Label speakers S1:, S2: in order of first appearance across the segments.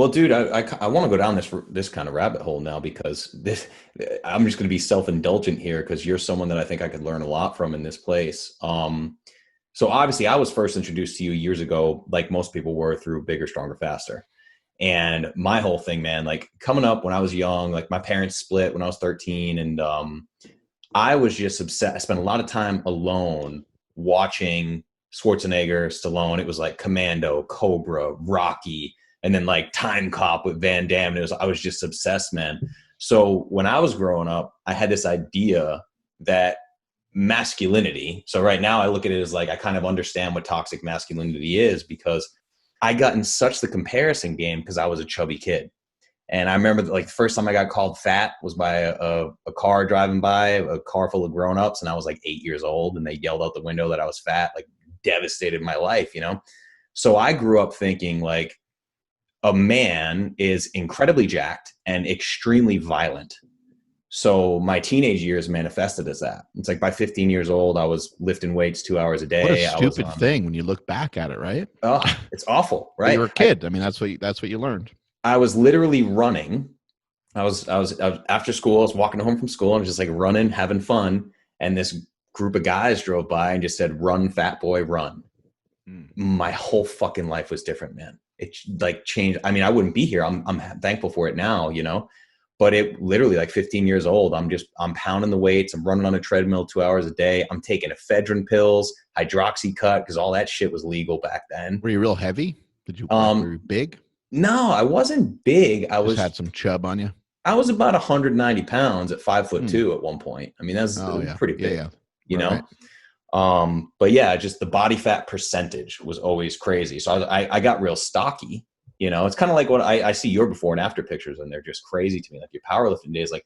S1: Well, dude, I want to go down this kind of rabbit hole now because this I'm just going to be self-indulgent here because you're someone that I think I could learn a lot from in this place. So obviously I was first introduced to you years ago, like most people were, through Bigger, Stronger, Faster. And my whole thing, man, like coming up when I was young, like my parents split when I was 13, and I was just obsessed. I spent a lot of time alone watching Schwarzenegger, Stallone. It was like Commando, Cobra, Rocky, and then like Time Cop with Van Damme. And I was just obsessed, man. So when I was growing up, I had this idea that masculinity. So right now I look at it as like I kind of understand what toxic masculinity is because I got in such the comparison game because I was a chubby kid. And I remember like the first time I got called fat was by a car driving by, a car full of grown-ups, and I was like 8 years old, and they yelled out the window that I was fat, like devastated my life, you know? So I grew up thinking like a man is incredibly jacked and extremely violent. So my teenage years manifested as that. It's like by 15 years old, I was lifting weights 2 hours a
S2: What a
S1: day. I was
S2: stupid thing when you look back at it, right?
S1: oh, it's awful,
S2: But you
S1: right?
S2: were a kid. I mean, that's what you learned.
S1: I was literally running. I was after school. I was walking home from school. I was just like running, having fun, and this group of guys drove by and just said, "Run, fat boy, run."
S2: Mm.
S1: My whole fucking life was different, man. It like changed. I mean, I wouldn't be here. I'm thankful for it now, you know. But it literally like 15 years old. I'm pounding the weights. I'm running on a treadmill 2 hours a day. I'm taking ephedrine pills, hydroxycut, because all that shit was legal back then.
S2: Were you real heavy? Did you like were
S1: Um,
S2: you big?
S1: no, I wasn't big.
S2: Just had some chub on you?
S1: I was about 190 pounds at 5 foot
S2: Hmm.
S1: two at one point. I mean, that's
S2: Oh yeah.
S1: pretty
S2: Yeah,
S1: big,
S2: yeah.
S1: you
S2: Right.
S1: know? But yeah, just the body fat percentage was always crazy. So I got real stocky, you know, it's kind of like what I see your before and after pictures, and they're just crazy to me. Like your powerlifting days, like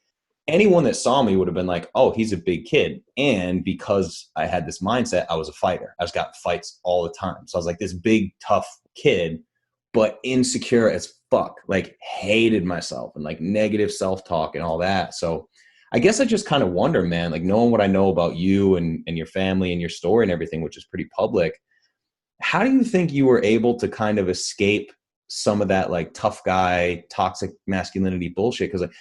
S1: anyone that saw me would have been like, oh, he's a big kid. And because I had this mindset, I was a fighter. I was got fights all the time. So I was like this big, tough kid, but insecure as fuck, like hated myself and like negative self-talk and all that. So I guess I just kind of wonder, man, like knowing what I know about you and your family and your story and everything, which is pretty public, how do you think you were able to kind of escape some of that like tough guy, toxic masculinity bullshit? Because like,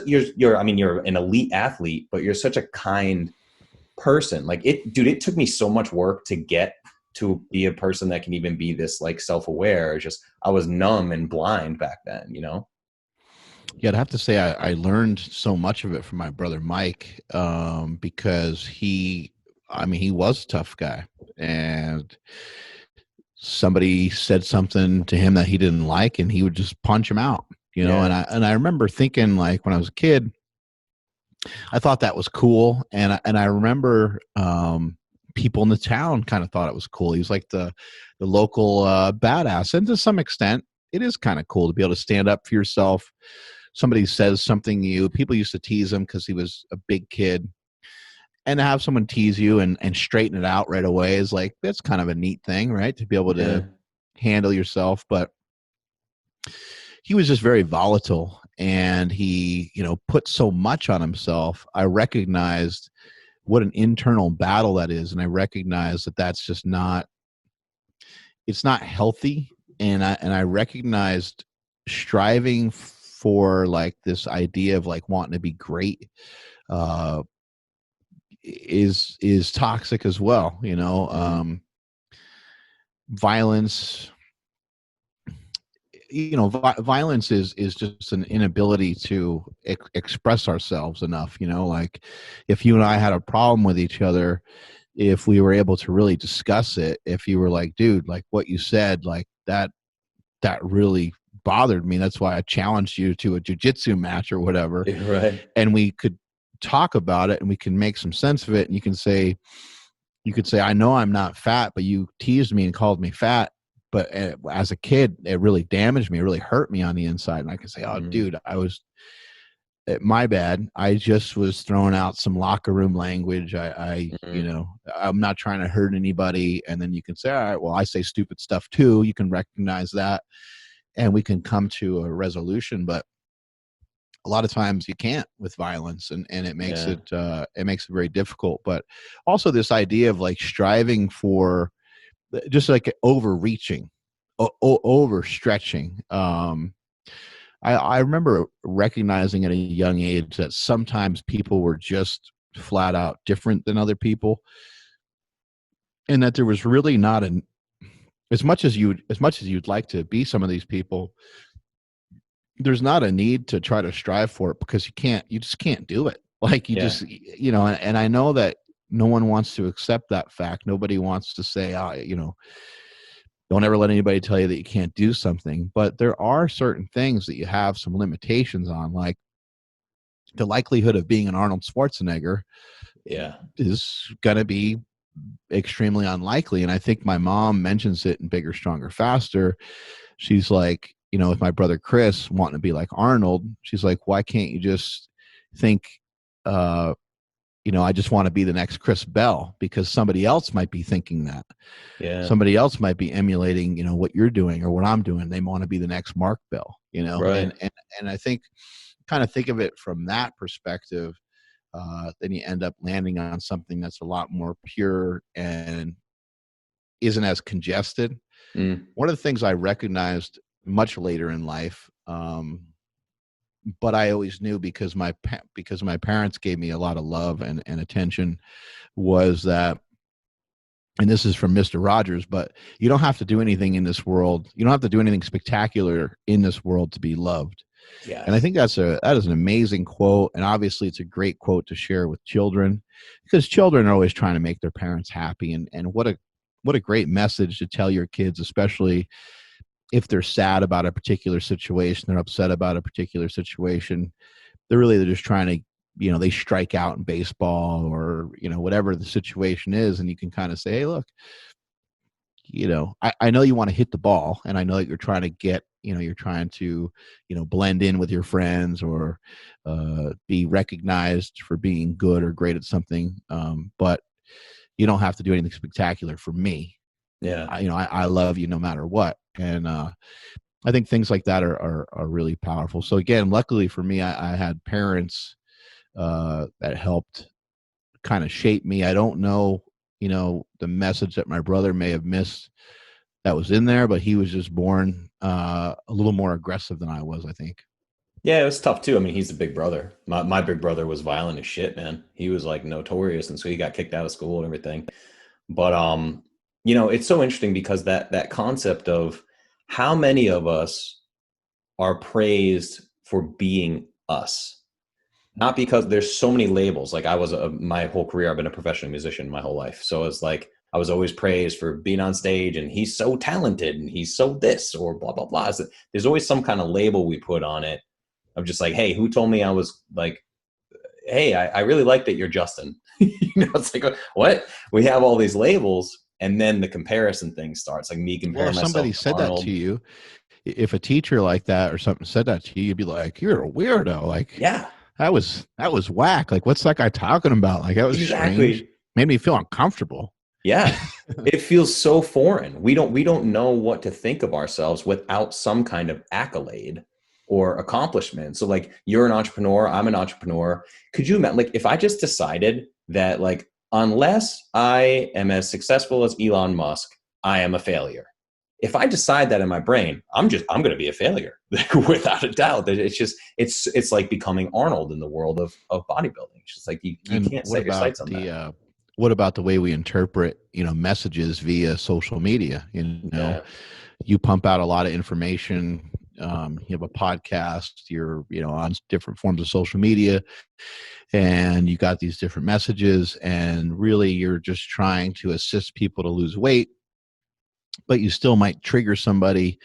S1: you're, I mean, you're an elite athlete, but you're such a kind person. Like dude, it took me so much work to get to be a person that can even be this like self-aware. It's just, I was numb and blind back then, you know?
S2: Yeah, I'd have to say I learned so much of it from my brother Mike, because I mean, he was a tough guy, and somebody said something to him that he didn't like, and he would just punch him out, you know.
S1: Yeah.
S2: And I remember thinking, like, when I was a kid, I thought that was cool, and I remember people in the town kind of thought it was cool. He was like the local badass, and to some extent, it is kind of cool to be able to stand up for yourself. Somebody says something to you. People used to tease him because he was a big kid, and to have someone tease you and straighten it out right away is like, that's kind of a neat thing, right? To be able
S1: Yeah.
S2: to handle yourself. But he was just very volatile, and he, you know, put so much on himself. I recognized what an internal battle that is, and I recognized that that's just not, it's not healthy. And I recognized striving for like this idea of like wanting to be great uh is toxic as well, you know.
S1: Mm.
S2: Violence, you know, violence is just an inability to express ourselves enough, you know. Like if you and I had a problem with each other, if we were able to really discuss it, if you were like, dude, like what you said, like that really bothered me, that's why I challenged you to a jiu-jitsu match or whatever,
S1: Right.
S2: and we could talk about it and we can make some sense of it, and you could say, I know I'm not fat, but you teased me and called me fat, but as a kid it really damaged me, it really hurt me on the inside. And I can say, oh
S1: Mm.
S2: dude, I was, my bad, I just was throwing out some locker room language. You
S1: Mm.
S2: know, I'm not trying to hurt anybody. And then you can say, all right, well, I say stupid stuff too. You can recognize that, and we can come to a resolution. But a lot of times you can't with violence, and
S1: Yeah.
S2: it makes it very difficult. But also this idea of like striving for just like overreaching, overstretching. I remember recognizing at a young age that sometimes people were just flat out different than other people, and that there was really not an as much as you'd like to be some of these people, there's not a need to try to strive for it because you just can't do it. Like you
S1: Yeah.
S2: just, and I know that no one wants to accept that fact. Nobody wants to say, don't ever let anybody tell you that you can't do something. But there are certain things that you have some limitations on, like the likelihood of being an Arnold Schwarzenegger
S1: Yeah.
S2: is going to be extremely unlikely. And I think my mom mentions it in Bigger, Stronger, Faster. She's like, with my brother Chris wanting to be like Arnold, she's like, why can't you just think, I just want to be the next Chris Bell, because somebody else might be thinking that.
S1: Yeah.
S2: Somebody else might be emulating, what you're doing or what I'm doing. They want to be the next Mark Bell,
S1: Right.
S2: and I think kind of think of it from that perspective. Then you end up landing on something that's a lot more pure and isn't as congested.
S1: Mm.
S2: One of the things I recognized much later in life, but I always knew because my parents gave me a lot of love and attention, was that, and this is from Mr. Rogers, but you don't have to do anything in this world. You don't have to do anything spectacular in this world to be loved. And I
S1: Yes.
S2: think that is an amazing quote. And obviously it's a great quote to share with children, because children are always trying to make their parents happy. And what a great message to tell your kids, especially if they're sad about a particular situation, they're upset about a particular situation. They're just trying to, they strike out in baseball or, whatever the situation is. And you can kind of say, hey, look, I know you want to hit the ball, and I know that you're trying to get, you're trying to, blend in with your friends or be recognized for being good or great at something. But you don't have to do anything spectacular for me.
S1: Yeah.
S2: I love you no matter what. And I think things like that are really powerful. So again, luckily for me, I had parents that helped kind of shape me. I don't know, the message that my brother may have missed that was in there, but he was just born a little more aggressive than I was, I think.
S1: Yeah, it was tough too. I mean, he's a big brother. My big brother was violent as shit, man. He was like notorious, and so he got kicked out of school and everything. But it's so interesting because that concept of how many of us are praised for being us. Not because there's so many labels. Like my whole career, I've been a professional musician my whole life. So it's like I was always praised for being on stage and he's so talented and he's so this or blah, blah, blah. So there's always some kind of label we put on it of just like, hey, who told me I was like, hey, I really like that you're Justin. It's like, what? We have all these labels and then the comparison thing starts, like me
S2: Well,
S1: comparing
S2: if
S1: myself
S2: somebody
S1: to
S2: said that to
S1: Arnold.
S2: you, if a teacher like that or something said that to you, you'd be like, "You're a weirdo." Like
S1: Yeah,
S2: that was whack. Like, what's that guy talking about? Like, that was strange.
S1: exactly.
S2: Made me feel uncomfortable.
S1: Yeah. It feels so foreign. We don't know what to think of ourselves without some kind of accolade or accomplishment. So like you're an entrepreneur, I'm an entrepreneur. Could you imagine like if I just decided that like unless I am as successful as Elon Musk, I am a failure. If I decide that in my brain, I'm going to be a failure without a doubt. That it's like becoming Arnold in the world of bodybuilding. It's just like you
S2: And
S1: can't set your sights on that.
S2: what about the way we interpret, messages via social media?
S1: Yeah.
S2: You pump out a lot of information. You have a podcast. You're, on different forms of social media, and you got these different messages. And really, you're just trying to assist people to lose weight, but you still might trigger somebody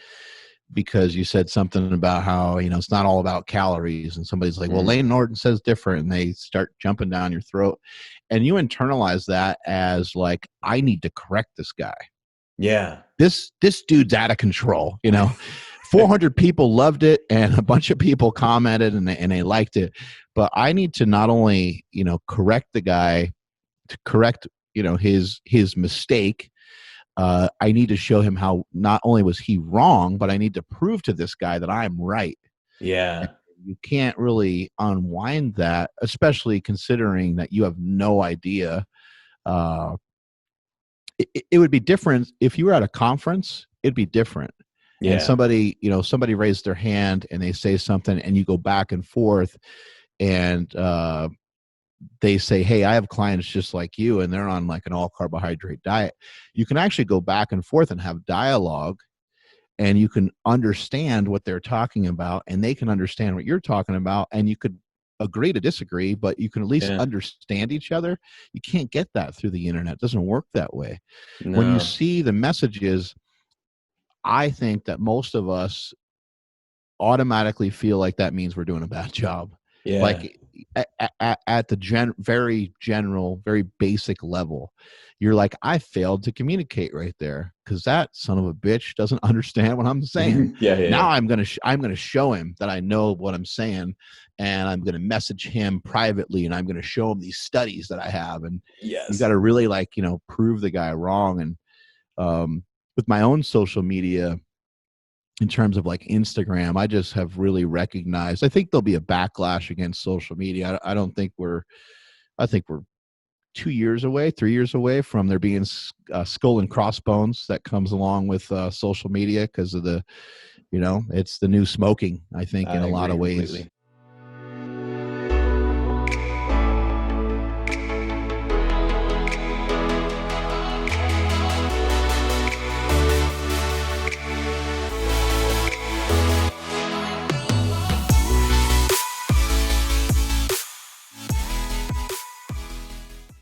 S2: because you said something about how it's not all about calories, and somebody's like, well,
S1: Mm.
S2: Lane Norton says different, and they start jumping down your throat, and you internalize that as like, I need to correct this guy.
S1: Yeah.
S2: This dude's out of control. 400 people loved it and a bunch of people commented and they liked it, but I need to not only correct the guy, to correct his mistake. I need to show him how not only was he wrong, but I need to prove to this guy that I'm right. And
S1: Yeah.
S2: you can't really unwind that, especially considering that you have no idea. It would be different if you were at a conference. It'd be different. and
S1: Yeah.
S2: somebody raised their hand and they say something and you go back and forth, and they say, hey, I have clients just like you and they're on like an all carbohydrate diet. You can actually go back and forth and have dialogue, and you can understand what they're talking about and they can understand what you're talking about, and you could agree to disagree, but you can at least
S1: Yeah.
S2: understand each other. You can't get that through the internet. It doesn't work that way. When you
S1: No.
S2: see the messages, I think that most of us automatically feel like that means we're doing a bad job.
S1: Yeah.
S2: Like at the very general, very basic level, you're like, I failed to communicate right there because that son of a bitch doesn't understand what I'm saying.
S1: Yeah.
S2: Now
S1: Yeah.
S2: I'm gonna show him that I know what I'm saying, and I'm gonna message him privately, and I'm gonna show him these studies that I have, and you got
S1: Yes.
S2: to really like prove the guy wrong. And with my own social media, in terms of like Instagram, I just have really recognized, I think there'll be a backlash against social media. I don't think I think we're 2 years away, 3 years away from there being skull and crossbones that comes along with social media, because of it's the new smoking, I think, in
S1: I
S2: a lot
S1: agree
S2: of ways.
S1: completely.